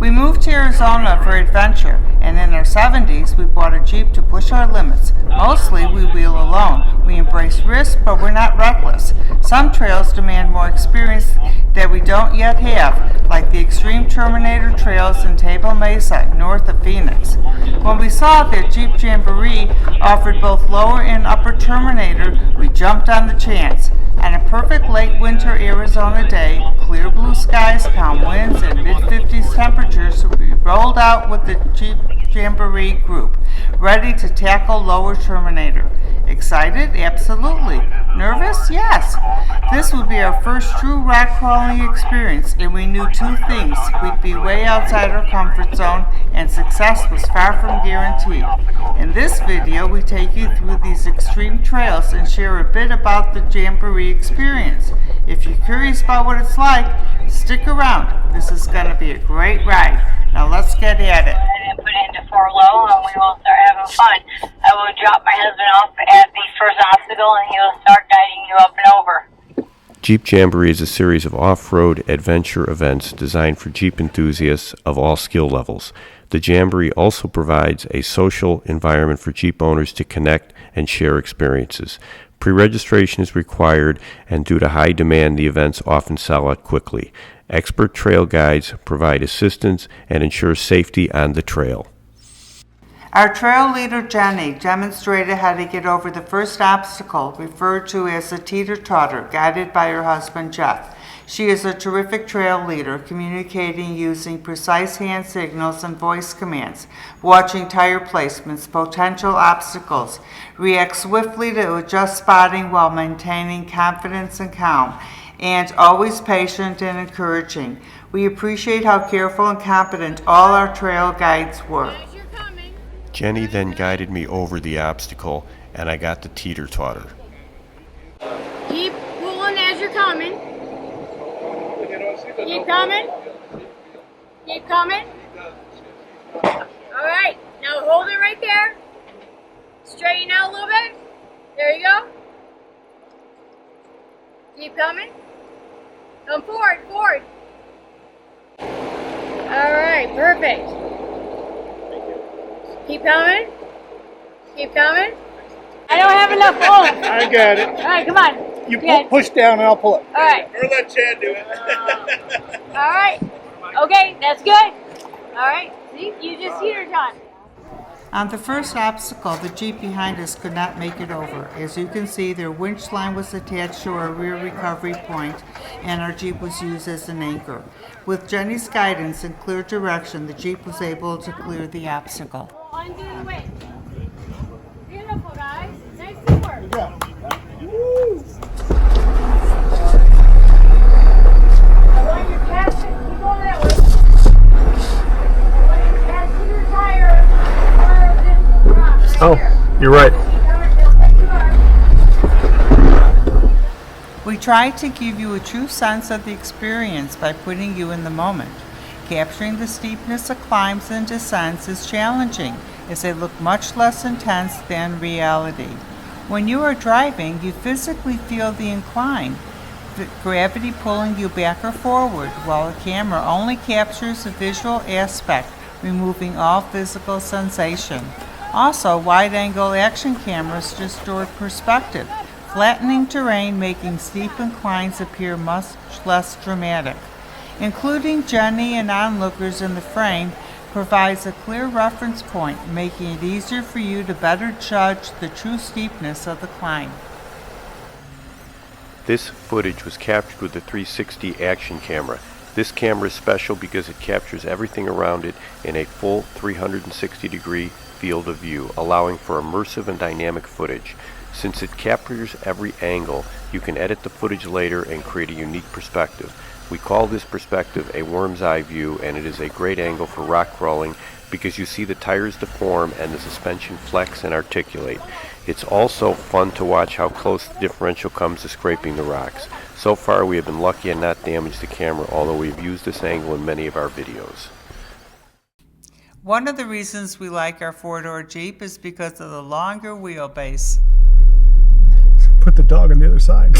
We moved to Arizona for adventure, and in our 70s, we bought a Jeep to push our limits. Mostly, we wheel alone. We embrace risk, but we're not reckless. Some trails demand more experience that we don't yet have, like the Extreme Terminator Trails in Table Mesa, north of Phoenix. When we saw that Jeep Jamboree offered both lower and upper Terminator, we jumped on the chance. On a perfect late winter Arizona day, clear blue skies, calm winds, and mid-50s temperatures, we rolled out with the Jeep Jamboree group, ready to tackle lower Terminator. Excited? Absolutely. Nervous? Yes. This would be our first true rock crawling experience, and we knew two things. We'd be way outside our comfort zone, and success was far from guaranteed. In this video, we take you through these extreme trails and share a bit about the Jamboree experience. If you're curious about what it's like, stick around. This is going to be a great ride. Now let's get at it. And put into 4 low, and we will start having fun. I will drop my husband off at the first obstacle, and he will start guiding you up and over. Jeep Jamboree is a series of off-road adventure events designed for Jeep enthusiasts of all skill levels. The Jamboree also provides a social environment for Jeep owners to connect and share experiences. Pre-registration is required, and due to high demand, the events often sell out quickly. Expert trail guides provide assistance and ensure safety on the trail. Our trail leader, Jenny, demonstrated how to get over the first obstacle, referred to as the teeter-totter, guided by her husband, Jeff. She is a terrific trail leader, communicating using precise hand signals and voice commands, watching tire placements, potential obstacles, reacts swiftly to adjust spotting while maintaining confidence and calm, and always patient and encouraging. We appreciate how careful and competent all our trail guides were. Jenny then guided me over the obstacle, and I got the teeter-totter. Keep pulling as you're coming. Keep coming. Keep coming. All right, now hold it right there. Straighten out a little bit. There you go. Keep coming. Come forward, forward. All right, perfect. Keep coming. Keep coming. I don't have enough pull. I got it. All right, come on. You push down and I'll pull it. All right. Or let Chad do it. All right. Okay, that's good. All right. See, you just hear it, John. On the first obstacle, the Jeep behind us could not make it over. As you can see, their winch line was attached to our rear recovery point, and our Jeep was used as an anchor. With Jenny's guidance and clear direction, the Jeep was able to clear the obstacle. Undo the winch. Beautiful, guys. Nice teamwork. Yeah. When you're passing, keep going that way. When you're passing your tire, this rock right here. You're right. We tried to give you a true sense of the experience by putting you in the moment. Capturing the steepness of climbs and descents is challenging, as they look much less intense than reality. When you are driving, you physically feel the incline, the gravity pulling you back or forward, while the camera only captures the visual aspect, removing all physical sensation. Also, wide-angle action cameras distort perspective, flattening terrain, making steep inclines appear much less dramatic. Including Jenny and onlookers in the frame provides a clear reference point, making it easier for you to better judge the true steepness of the climb. This footage was captured with the 360 action camera. This camera is special because it captures everything around it in a full 360-degree field of view, allowing for immersive and dynamic footage. Since it captures every angle, you can edit the footage later and create a unique perspective. We call this perspective a worm's eye view, and it is a great angle for rock crawling because you see the tires deform and the suspension flex and articulate. It's also fun to watch how close the differential comes to scraping the rocks. So far we have been lucky and not damaged the camera, although we've used this angle in many of our videos. One of the reasons we like our four-door Jeep is because of the longer wheelbase. Put the dog on the other side.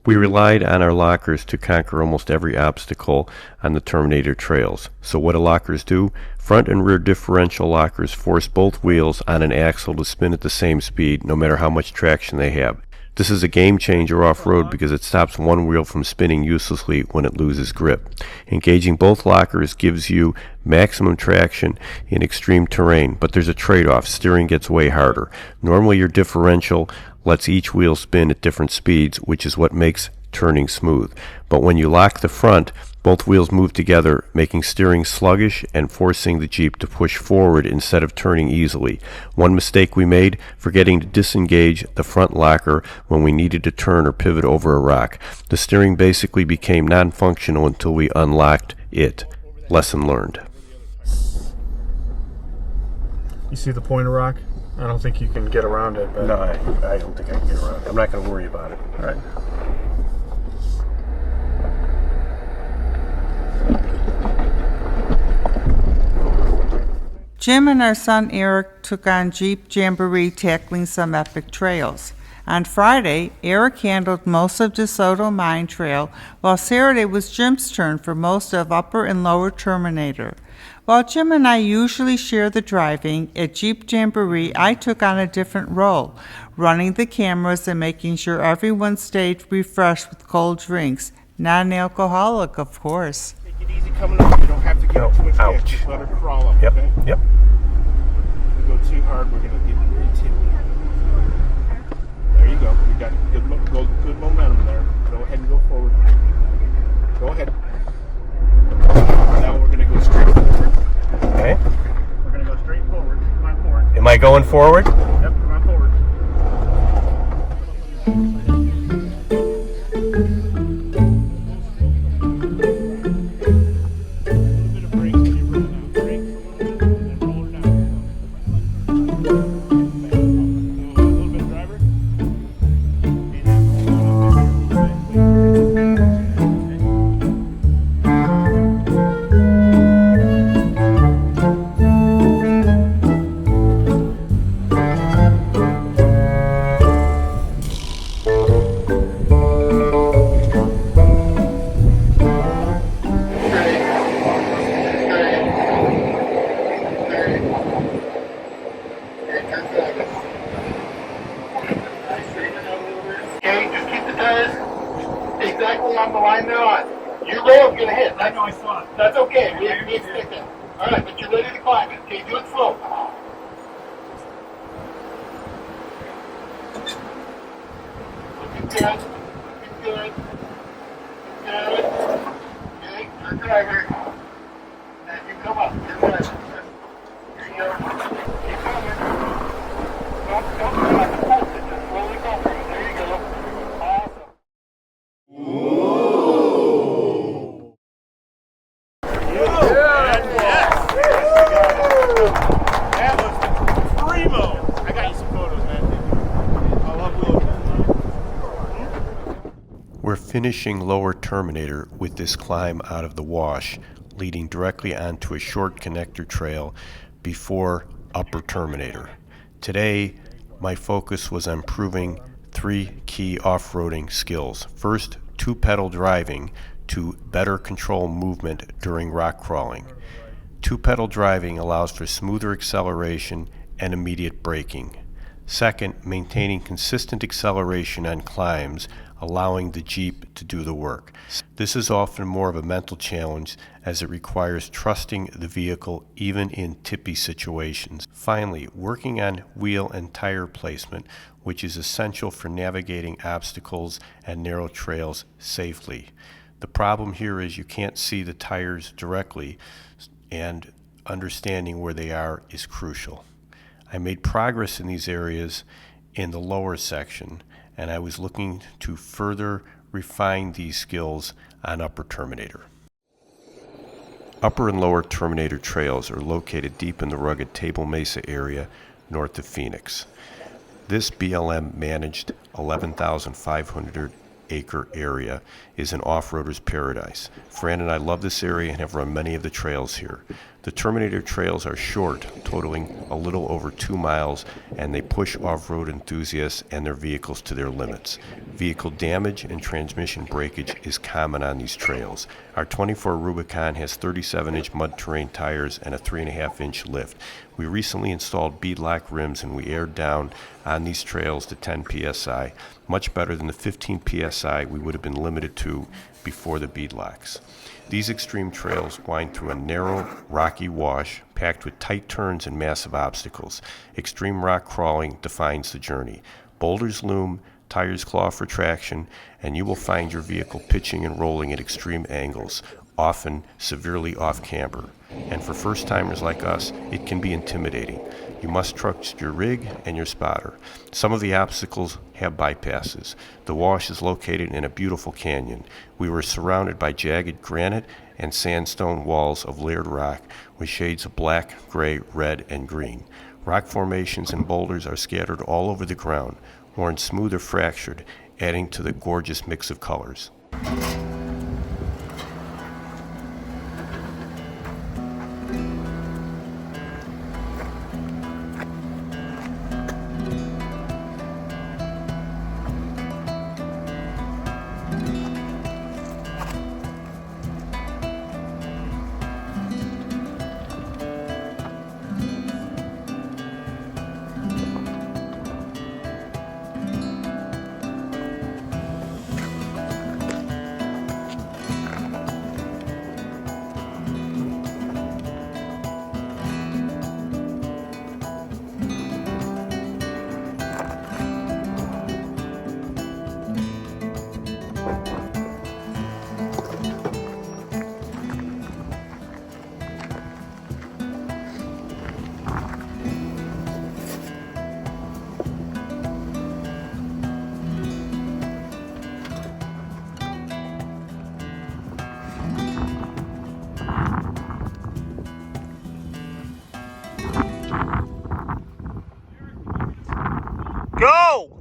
We relied on our lockers to conquer almost every obstacle on the Terminator Trails. So what do lockers do? Front and rear differential lockers force both wheels on an axle to spin at the same speed, no matter how much traction they have. This is a game changer off-road because it stops one wheel from spinning uselessly when it loses grip. Engaging both lockers gives you maximum traction in extreme terrain, but there's a trade-off. Steering gets way harder. Normally your differential lets each wheel spin at different speeds, which is what makes turning smooth. But when you lock the front, both wheels move together, making steering sluggish and forcing the Jeep to push forward instead of turning easily. One mistake we made, forgetting to disengage the front locker when we needed to turn or pivot over a rock. The steering basically became non-functional until we unlocked it. Lesson learned. You see the pointer rock? I don't think you can get around it. But... No, I don't think I can get around it. I'm not going to worry about it. All right. Jim and our son Eric took on Jeep Jamboree, tackling some epic trails. On Friday, Eric handled most of DeSoto Mine Trail, while Saturday was Jim's turn for most of Upper and Lower Terminator. While Jim and I usually share the driving, at Jeep Jamboree I took on a different role, running the cameras and making sure everyone stayed refreshed with cold drinks. Non-alcoholic, of course. Take it easy coming up. You don't have to get too much gas. Just let her crawl up, okay? Yep. If we go too hard, we're going to get tippy. There you go. We got good momentum there. Go ahead and go forward. Go ahead. Now we're going to go straight forward. Okay. We're going to go straight forward. Come on forward. Am I going forward? Yep, come on forward. Okay, just keep the tires exactly on the line they're on. Your rail's gonna hit. I know I saw it. That's okay. We need to stick that. All right, but you're ready to climb it. Okay, do it slow. Looking good. Looking good. Good. Okay, your driver. And you come up. Your driver. Here you go. Keep coming. Don't try to pulse it. Just slowly go through. There you go. Awesome. That was primo. I got you some photos, man. I'll upload them. We're finishing Lower Terminator with this climb out of the wash, leading directly onto a short connector trail before Upper Terminator. Today, my focus was on improving 3 key off-roading skills. First, 2-pedal driving to better control movement during rock crawling. 2-pedal driving allows for smoother acceleration and immediate braking. Second, maintaining consistent acceleration on climbs, allowing the Jeep to do the work. This is often more of a mental challenge as it requires trusting the vehicle even in tippy situations. Finally, working on wheel and tire placement, which is essential for navigating obstacles and narrow trails safely. The problem here is you can't see the tires directly, and understanding where they are is crucial. I made progress in these areas in the lower section, and I was looking to further refine these skills on Upper Terminator. Upper and Lower Terminator Trails are located deep in the rugged Table Mesa area north of Phoenix. This BLM managed 11,500 acre area is an off-roader's paradise. Fran and I love this area and have run many of the trails here. The Terminator Trails are short, totaling a little over 2 miles, and they push off-road enthusiasts and their vehicles to their limits. Vehicle damage and transmission breakage is common on these trails. Our 24 Rubicon has 37-inch mud terrain tires and a 3.5-inch lift. We recently installed beadlock rims and we aired down on these trails to 10 psi, much better than the 15 psi we would have been limited to before the beadlocks. These extreme trails wind through a narrow, rocky wash packed with tight turns and massive obstacles. Extreme rock crawling defines the journey. Boulders loom, tires claw for traction, and you will find your vehicle pitching and rolling at extreme angles, often severely off-camber. And for first-timers like us, it can be intimidating. You must trust your rig and your spotter. Some of the obstacles have bypasses. The wash is located in a beautiful canyon. We were surrounded by jagged granite and sandstone walls of layered rock with shades of black, gray, red, and green. Rock formations and boulders are scattered all over the ground, worn smooth or fractured, adding to the gorgeous mix of colors.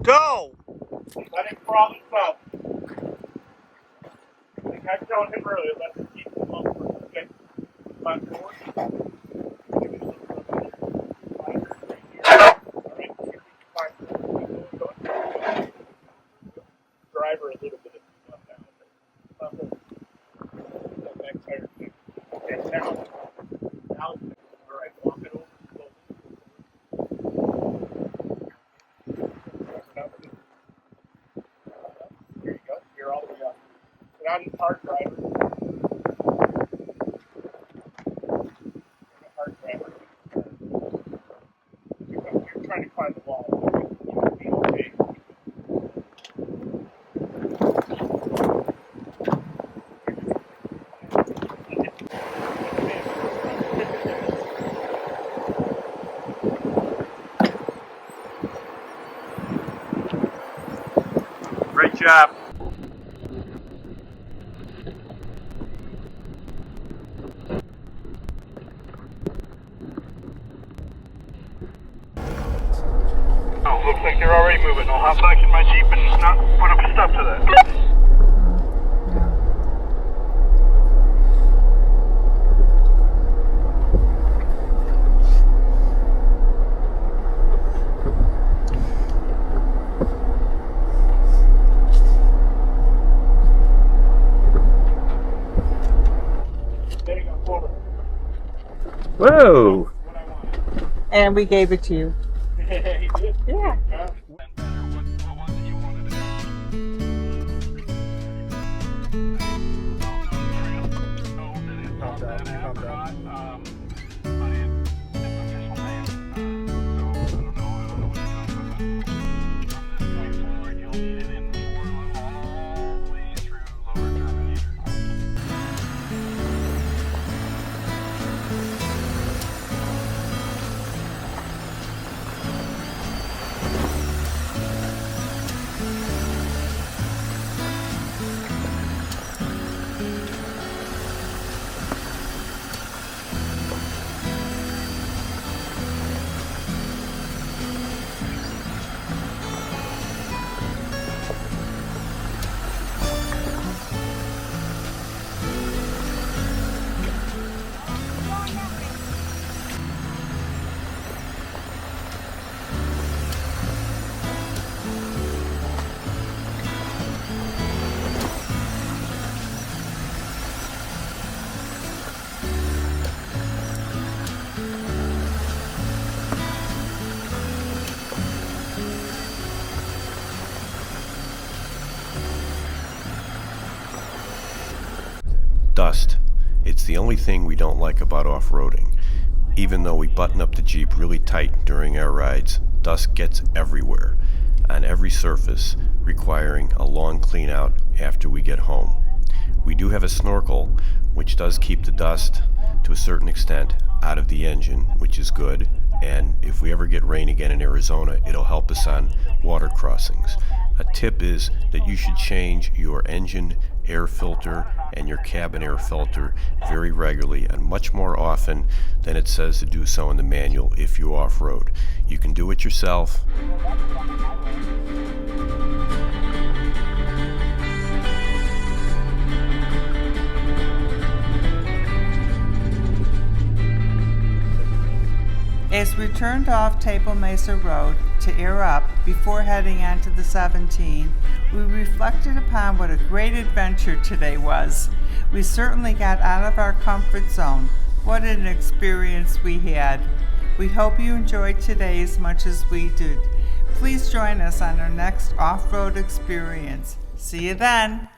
Go! Let him crawl himself. Like I told him earlier, let him keep him up for okay. Come on forward. Driver a little bit of stuff down there. That back tire thing. Okay, now. All right, walk it over slowly. There you go. You're all the way up. Get on the hard driver. Hard driver. You're trying to climb the wall. You'll be okay. Great job. Oh, looks like they're already moving. I'll hop back in my Jeep and not put up a stop to that. There you go, forward. Whoa! What I wanted. And we gave it to you. He did. Yeah. What was it you wanted to dust. It's the only thing we don't like about off-roading. Even though we button up the Jeep really tight during our rides, dust gets everywhere, on every surface, requiring a long clean out after we get home. We do have a snorkel, which does keep the dust, to a certain extent, out of the engine, which is good, and if we ever get rain again in Arizona, it'll help us on water crossings. A tip is that you should change your engine air filter and your cabin air filter very regularly and much more often than it says to do so in the manual if you off-road. You can do it yourself. As we turned off Table Mesa Road to air up before heading onto the 17, we reflected upon what a great adventure today was. We certainly got out of our comfort zone. What an experience we had. We hope you enjoyed today as much as we did. Please join us on our next off-road experience. See you then.